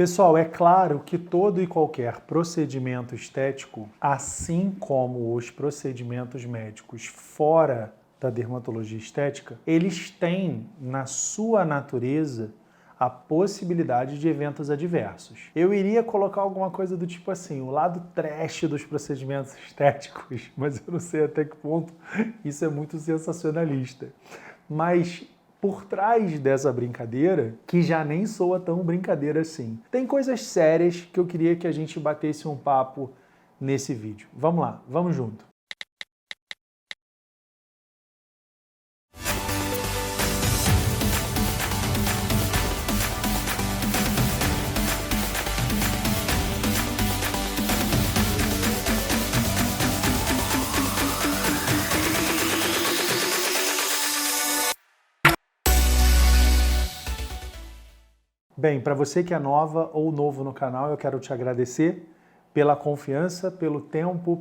Pessoal, é claro que todo e qualquer procedimento estético, assim como os procedimentos médicos fora da dermatologia estética, eles têm na sua natureza a possibilidade de eventos adversos. Eu iria colocar alguma coisa do tipo assim, o lado trash dos procedimentos estéticos, mas eu não sei até que ponto isso é muito sensacionalista. Mas por trás dessa brincadeira, que já nem soa tão brincadeira assim, tem coisas sérias que eu queria que a gente batesse um papo nesse vídeo. Vamos lá, vamos junto. Bem, para você que é nova ou novo no canal, eu quero te agradecer pela confiança, pelo tempo,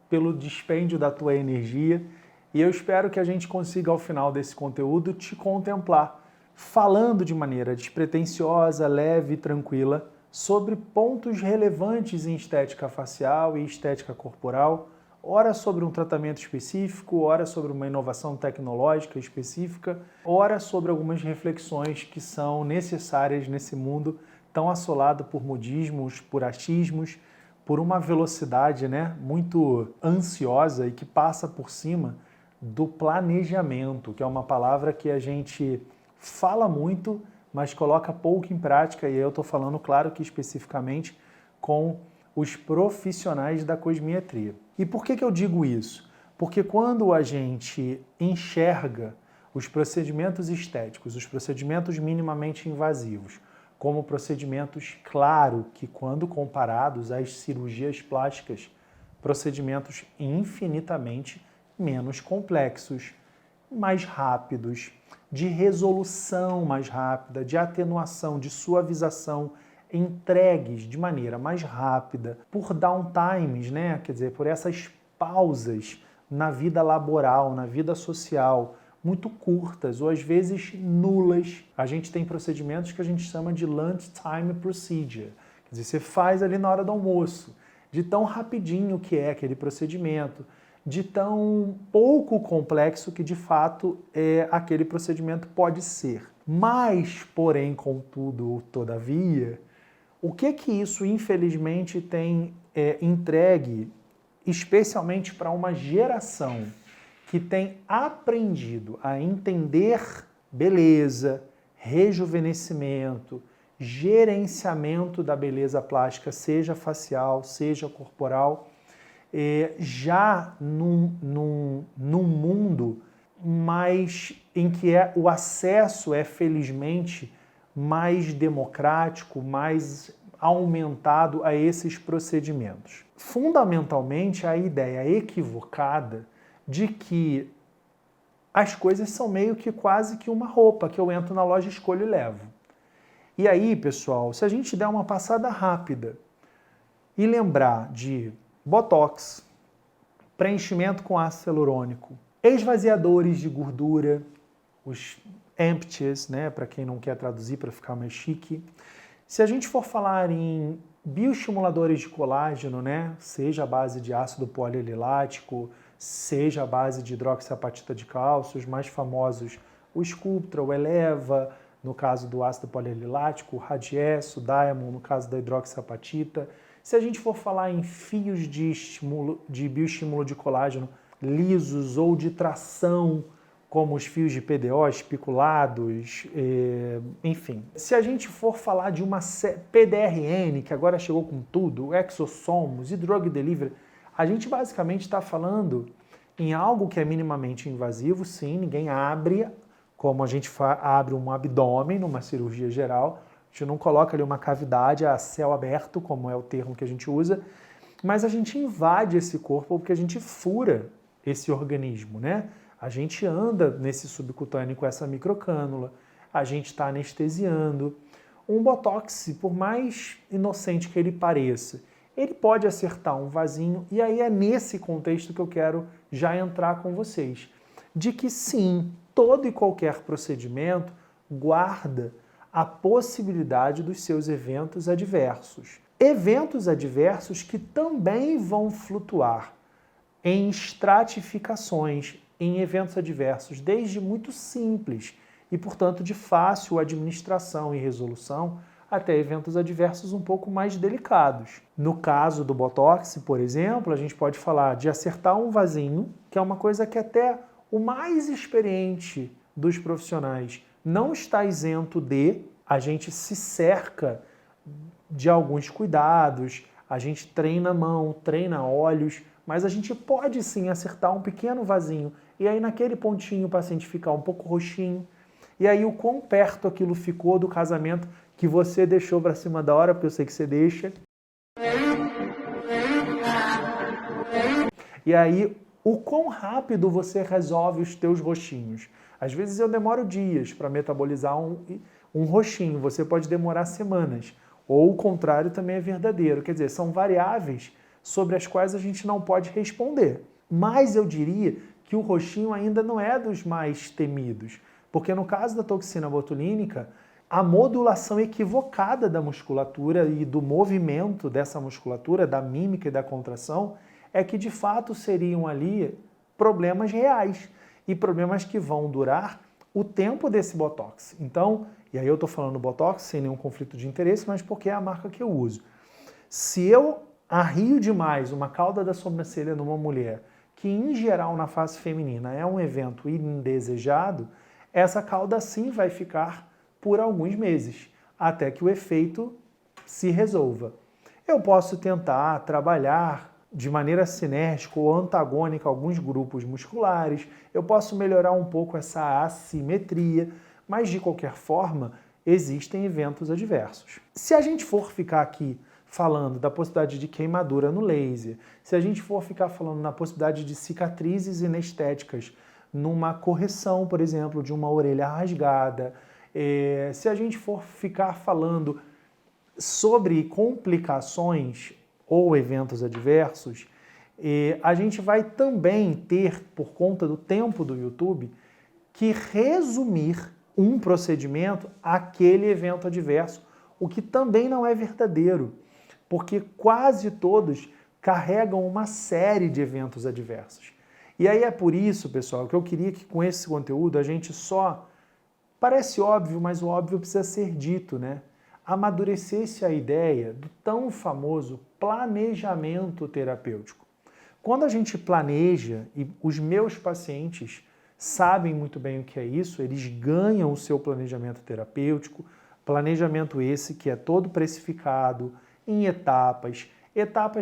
pelo dispêndio da tua energia e eu espero que a gente consiga, ao final desse conteúdo, te contemplar falando de maneira despretensiosa, leve e tranquila sobre pontos relevantes em estética facial e estética corporal, ora sobre um tratamento específico, ora sobre uma inovação tecnológica específica, ora sobre algumas reflexões que são necessárias nesse mundo tão assolado por modismos, por achismos, por uma velocidade, muito ansiosa e que passa por cima do planejamento, que é uma palavra que a gente fala muito, mas coloca pouco em prática, e eu estou falando, claro que especificamente, com os profissionais da cosmetria. E por que eu digo isso? Porque quando a gente enxerga os procedimentos estéticos, os procedimentos minimamente invasivos, como procedimentos, claro, que quando comparados às cirurgias plásticas, procedimentos infinitamente menos complexos, mais rápidos, de resolução mais rápida, de atenuação, de suavização, entregues de maneira mais rápida, por downtimes, quer dizer, por essas pausas na vida laboral, na vida social, muito curtas ou às vezes nulas. A gente tem procedimentos que a gente chama de lunchtime procedure, quer dizer, você faz ali na hora do almoço, de tão rapidinho que é aquele procedimento, de tão pouco complexo que de fato aquele procedimento pode ser. Mas, porém, contudo, todavia, o que isso infelizmente tem entregue, especialmente para uma geração que tem aprendido a entender beleza, rejuvenescimento, gerenciamento da beleza plástica, seja facial, seja corporal, já num mundo mais em que o acesso é, felizmente, mais democrático, mais aumentado a esses procedimentos. Fundamentalmente, a ideia equivocada de que as coisas são meio que quase que uma roupa que eu entro na loja, escolho e levo. E aí, pessoal, se a gente der uma passada rápida e lembrar de botox, preenchimento com ácido hialurônico, esvaziadores de gordura, os empties, para quem não quer traduzir para ficar mais chique. Se a gente for falar em bioestimuladores de colágeno, seja a base de ácido polialilático, seja a base de hidroxiapatita de cálcio, os mais famosos, o Sculptra, o Eleva, no caso do ácido polialilático, o Radiesse, o Diamond, no caso da hidroxiapatita. Se a gente for falar em fios de bioestímulo de colágeno lisos ou de tração, como os fios de PDO, espiculados, enfim. Se a gente for falar de uma PDRN, que agora chegou com tudo, exossomos e drug delivery, a gente basicamente está falando em algo que é minimamente invasivo, sim, ninguém abre, como a gente abre um abdômen numa cirurgia geral, a gente não coloca ali uma cavidade a céu aberto, como é o termo que a gente usa, mas a gente invade esse corpo porque a gente fura esse organismo, A gente anda nesse subcutâneo com essa microcânula, a gente está anestesiando. Um botox, por mais inocente que ele pareça, ele pode acertar um vasinho, e aí é nesse contexto que eu quero já entrar com vocês. De que sim, todo e qualquer procedimento guarda a possibilidade dos seus eventos adversos. Eventos adversos que também vão flutuar em estratificações, em eventos adversos, desde muito simples e, portanto, de fácil administração e resolução, até eventos adversos um pouco mais delicados. No caso do Botox, por exemplo, a gente pode falar de acertar um vasinho, que é uma coisa que até o mais experiente dos profissionais não está isento de. A gente se cerca de alguns cuidados, a gente treina a mão, treina olhos, mas a gente pode sim acertar um pequeno vasinho e aí naquele pontinho o paciente ficar um pouco roxinho. E aí o quão perto aquilo ficou do casamento que você deixou para cima da hora, porque eu sei que você deixa. E aí o quão rápido você resolve os teus roxinhos. Às vezes eu demoro dias para metabolizar um roxinho, você pode demorar semanas. Ou o contrário também é verdadeiro. Quer dizer, são variáveis sobre as quais a gente não pode responder. Mas eu diria que o roxinho ainda não é dos mais temidos. Porque no caso da toxina botulínica, a modulação equivocada da musculatura e do movimento dessa musculatura, da mímica e da contração, é que de fato seriam ali problemas reais e problemas que vão durar o tempo desse Botox. Então, e aí eu estou falando Botox sem nenhum conflito de interesse, mas porque é a marca que eu uso. Se eu arrio demais uma cauda da sobrancelha numa mulher, que em geral na face feminina é um evento indesejado, essa cauda sim vai ficar por alguns meses, até que o efeito se resolva. Eu posso tentar trabalhar de maneira sinérgica ou antagônica alguns grupos musculares, eu posso melhorar um pouco essa assimetria, mas de qualquer forma existem eventos adversos. Se a gente for ficar aqui falando da possibilidade de queimadura no laser, se a gente for ficar falando na possibilidade de cicatrizes inestéticas numa correção, por exemplo, de uma orelha rasgada, se a gente for ficar falando sobre complicações ou eventos adversos, a gente vai também ter, por conta do tempo do YouTube, que resumir um procedimento àquele evento adverso, o que também não é verdadeiro, porque quase todos carregam uma série de eventos adversos. E aí é por isso, pessoal, que eu queria que com esse conteúdo a gente só, parece óbvio, mas o óbvio precisa ser dito, né? Amadurecesse a ideia do tão famoso planejamento terapêutico. Quando a gente planeja, e os meus pacientes sabem muito bem o que é isso, eles ganham o seu planejamento terapêutico, planejamento esse que é todo precificado em etapas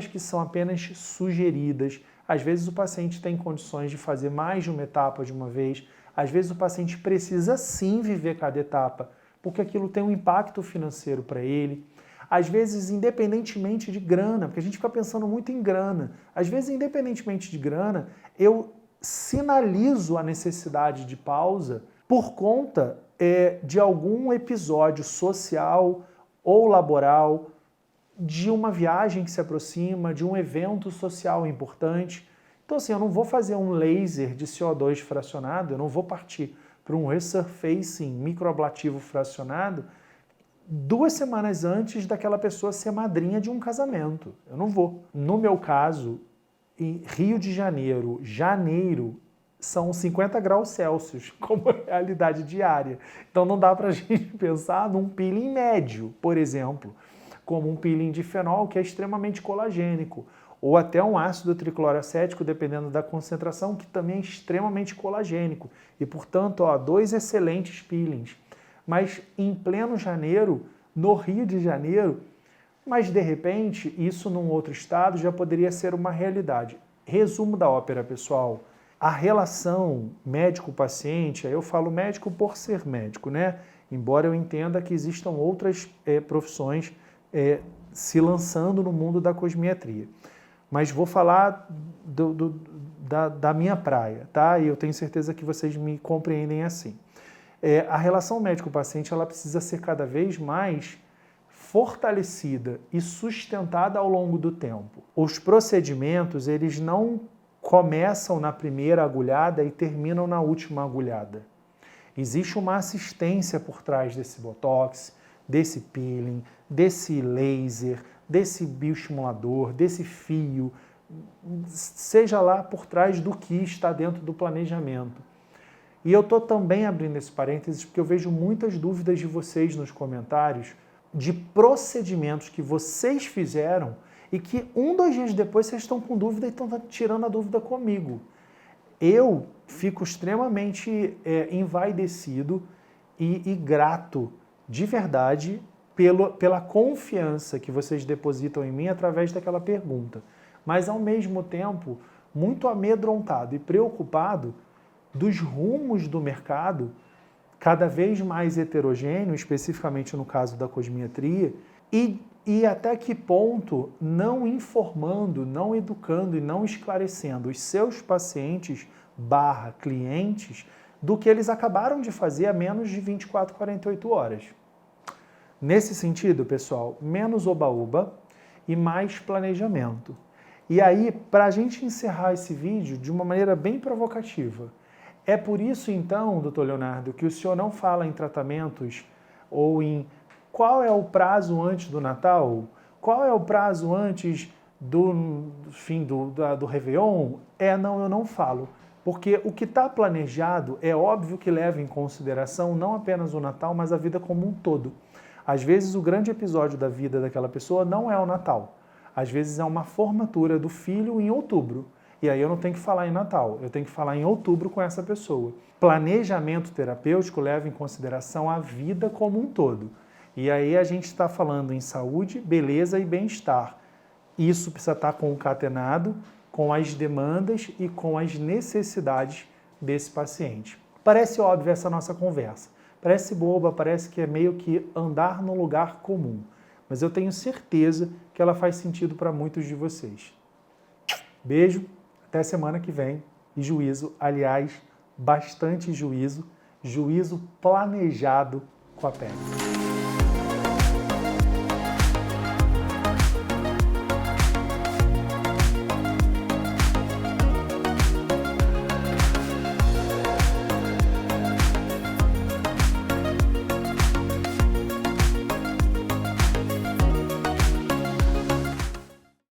que são apenas sugeridas. Às vezes o paciente tem condições de fazer mais de uma etapa de uma vez, às vezes o paciente precisa sim viver cada etapa, porque aquilo tem um impacto financeiro para ele. Às vezes, independentemente de grana, porque a gente fica pensando muito em grana, às vezes, independentemente de grana, eu sinalizo a necessidade de pausa por conta de algum episódio social ou laboral, de uma viagem que se aproxima, de um evento social importante. Então, assim, eu não vou fazer um laser de CO2 fracionado, eu não vou partir para um resurfacing microablativo fracionado 2 semanas antes daquela pessoa ser madrinha de um casamento. Eu não vou. No meu caso, em Rio de Janeiro, janeiro, são 50 graus Celsius como realidade diária. Então não dá para a gente pensar num peeling médio, por exemplo, como um peeling de fenol que é extremamente colagênico, ou até um ácido tricloroacético, dependendo da concentração, que também é extremamente colagênico. E, portanto, 2 excelentes peelings. Mas em pleno janeiro, no Rio de Janeiro, mas de repente, isso num outro estado já poderia ser uma realidade. Resumo da ópera, pessoal. A relação médico-paciente, eu falo médico por ser médico, né? Embora eu entenda que existam outras profissões se lançando no mundo da cosmetria. Mas vou falar da minha praia, tá? E eu tenho certeza que vocês me compreendem assim. A relação médico-paciente ela precisa ser cada vez mais fortalecida e sustentada ao longo do tempo. Os procedimentos, eles não começam na primeira agulhada e terminam na última agulhada. Existe uma assistência por trás desse botox, desse peeling, desse laser, desse bioestimulador, desse fio, seja lá por trás do que está dentro do planejamento. E eu estou também abrindo esse parênteses porque eu vejo muitas dúvidas de vocês nos comentários de procedimentos que vocês fizeram e que 2 dias depois vocês estão com dúvida e estão tirando a dúvida comigo. Eu fico extremamente envaidecido e grato de verdade pela confiança que vocês depositam em mim através daquela pergunta. Mas, ao mesmo tempo, muito amedrontado e preocupado dos rumos do mercado, cada vez mais heterogêneo, especificamente no caso da cosmiatria, e até que ponto não informando, não educando e não esclarecendo os seus pacientes / clientes do que eles acabaram de fazer há menos de 24, 48 horas. Nesse sentido, pessoal, menos oba-oba e mais planejamento. E aí, para a gente encerrar esse vídeo de uma maneira bem provocativa, é por isso então, doutor Leonardo, que o senhor não fala em tratamentos ou em qual é o prazo antes do Natal, qual é o prazo antes do fim do Réveillon? Não, eu não falo. Porque o que está planejado é óbvio que leva em consideração não apenas o Natal, mas a vida como um todo. Às vezes o grande episódio da vida daquela pessoa não é o Natal. Às vezes é uma formatura do filho em outubro. E aí eu não tenho que falar em Natal, eu tenho que falar em outubro com essa pessoa. Planejamento terapêutico leva em consideração a vida como um todo. E aí a gente está falando em saúde, beleza e bem-estar. Isso precisa estar concatenado com as demandas e com as necessidades desse paciente. Parece óbvio essa nossa conversa. Parece boba, parece que é meio que andar no lugar comum. Mas eu tenho certeza que ela faz sentido para muitos de vocês. Beijo, até semana que vem. E juízo, aliás, bastante juízo. Juízo planejado com a pele.